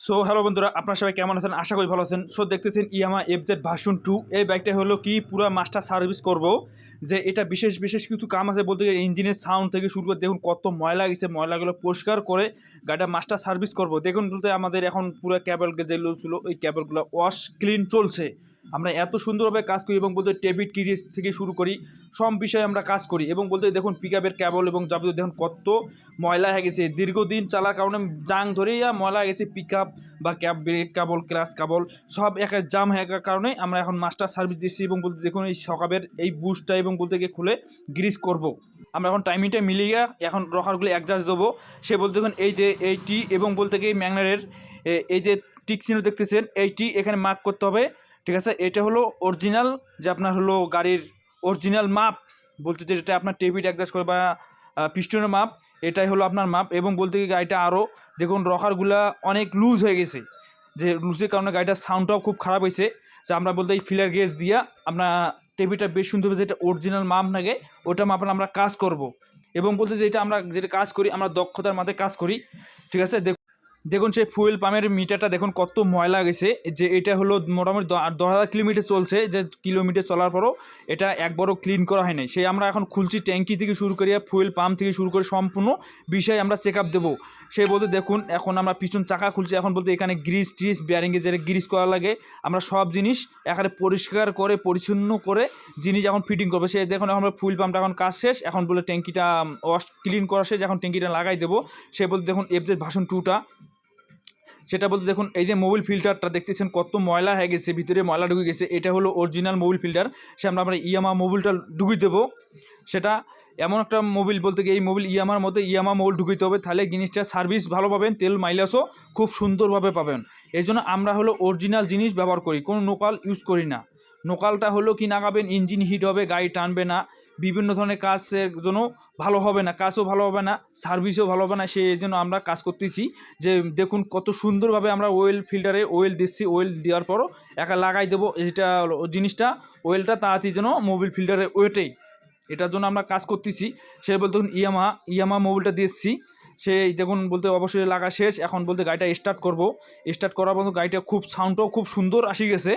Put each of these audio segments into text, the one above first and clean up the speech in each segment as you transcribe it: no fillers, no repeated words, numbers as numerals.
So hello বন্ধুরা, আপনারা সবাই কেমন আছেন? আশা করি ভালো আছেন। সো দেখতেছেন ইয়ামা এফজেড ভার্সন 2। এই বাইকটা হলো কি পুরো মাস্টার সার্ভিস করব। যে এটা বিশেষ বিশেষ কিছু কাম আছে বলতে গেলে ইঞ্জিনের সাউন্ড থেকে শুরু করে দেখুন কত ময়লা গেছে, ময়লাগুলো পরিষ্কার করে গাড়িটা মাস্টার সার্ভিস করব। দেখুন বলতে আমাদের এখন পুরো ক্যাবল যেগুলো ছিল ওই ক্যাবলগুলো ওয়াশ ক্লিন চলছে। আমরা এত সুন্দরভাবে কাজ করি এবং বলতে টেবিট কিরিস থেকে শুরু করি সব বিষয়ে আমরা কাজ করি এবং বলতে দেখুন পিক আপের ক্যাবল এবং যাবতীয় দেখুন কত ময়লা হয়ে গেছে দীর্ঘদিন চালার কারণে জাং ধরেই ময়লা হয়ে গেছে পিক আপ বা ক্যাব ব্রেক কেবল ক্রাশ কেবল সব একা জাম হয়ে যাওয়ার কারণে আমরা এখন মাস্টার সার্ভিস দিচ্ছি এবং বলতে দেখুন এই সকাবের এই বুস্টটা এবং বলতে গিয়ে খুলে গ্রিস করব। আমরা এখন টাইমিংটা মিলিয়ে এখন রকারগুলো অ্যাডজাস্ট দেবো। সে বলতে দেখুন এই যে এইটি এবং বলতে গিয়ে ম্যাগনারের এই যে টিক চিহ্ন দেখতেছেন এইটি এখানে মার্ক করতে হবে। ঠিক আছে, এটা হলো অরিজিনাল যে আপনার হলো গাড়ির অরিজিনাল মাপ বলতে যেটা আপনার টেবিট অ্যাডজাস্ট করে বা পিস্টনের মাপ, এটাই হলো আপনার মাপ। এবং বলতে গিয়ে গাড়িটা আরও দেখুন রকারগুলা অনেক লুজ হয়ে গেছে, যে লুজের কারণে গাড়িটার সাউন্ডটাও খুব খারাপ হয়েছে। যে আমরা বলতে এই ফিলার গেজ দিয়া আপনার টেবিটা বেশ সুন্দর যেটা অরিজিনাল মাপ লাগে ওটা মাপে আমরা কাজ করব। এবং বলতে যে এটা আমরা যেটা কাজ করি আমরা দক্ষতার মাঝে কাজ করি। ঠিক আছে, দেখুন সেই ফুয়েল পাম্পের মিটারটা দেখুন কত ময়লা গেছে। যে এটা হলো মোটামুটি 10,000 কিলোমিটার চলছে, যে কিলোমিটার চলার পরও এটা একবারও ক্লিন করা হয় নাই। সেই আমরা এখন খুলছি ট্যাঙ্কি থেকে শুরু করিয়া ফুয়েল পাম্প থেকে শুরু করে সম্পূর্ণ বিষয় আমরা চেক আপ দেবো। সে বলতে দেখুন এখন আমরা পিছন চাকা খুলছি, এখন বলতে এখানে গ্রিস ট্রিস বেয়ারিংয়ে যেটা গ্রিস করা লাগে আমরা সব জিনিস এখানে পরিষ্কার করে পরিচ্ছন্ন করে জিনিস এখন ফিটিং করবো। সে দেখুন এখন ফুয়েল পাম্পটা এখন কাজ শেষ, এখন বলে ট্যাঙ্কিটা ওয়াশ ক্লিন করা শেষ, এখন ট্যাঙ্কিটা লাগাই দেবো। সে বলতে দেখুন এফজেড ভার্সন 2টা সেটা বলতে দেখুন এই যে মোবিল ফিল্টারটা দেখতেছেন কত ময়লা হয়ে গেছে, ভিতরে ময়লা ঢুকে গেছে। এটা হলো অরিজিনাল মোবিল ফিল্টার। সে আমরা ইয়ামা মোবিলটা ঢুকিয়ে দেবো। সেটা এমন একটা মোবিল বলতে গিয়ে এই মোবিল ইয়ামার মধ্যে ইয়ামা মোবিল ঢুকিতে হবে, তাহলে জিনিসটা সার্ভিস ভালো পাবেন, তেল মাইলেজও খুব সুন্দরভাবে পাবেন। এই জন্য আমরা হলো অরিজিনাল জিনিস ব্যবহার করি, কোনো লোকাল ইউজ করি না। লোকালটা হলো কি নাগাবেন ইঞ্জিন হিট হবে, গাড়ি টানবে না, বিভিন্ন ধরনের কাজের জন্য ভালো হবে না, কাজও ভালো হবে না, সার্ভিসও ভালো হবে না। সেই জন্য আমরা কাজ করতেছি। যে দেখুন কত সুন্দরভাবে আমরা ওয়েল ফিল্টারে ওয়েল দিচ্ছি, ওয়েল দেওয়ার পরও একা লাগাই দেবো। যেটা জিনিসটা ওয়েলটা তাড়াতাড়ি যেন মোবিল ফিল্টারে ওয়েটেই, এটার জন্য আমরা কাজ করতেছি। সে বলতে ইয়ামা মোবিলটা দিয়েছি। সে দেখুন বলতে অবশ্যই লাগা শেষ, এখন বলতে গাড়িটা স্টার্ট করব। স্টার্ট করার পর গাড়িটা খুব সাউন্ডটাও খুব সুন্দর আসি গেছে,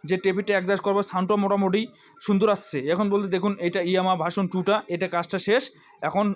যে টেবিটা অ্যাডজাস্ট করবো সাউন্ডটাও মোটামুটি সুন্দর আসছে। এখন বলতে দেখুন এটা ইয়ামা ভার্সন 2টা এটা কাজটা শেষ, এখন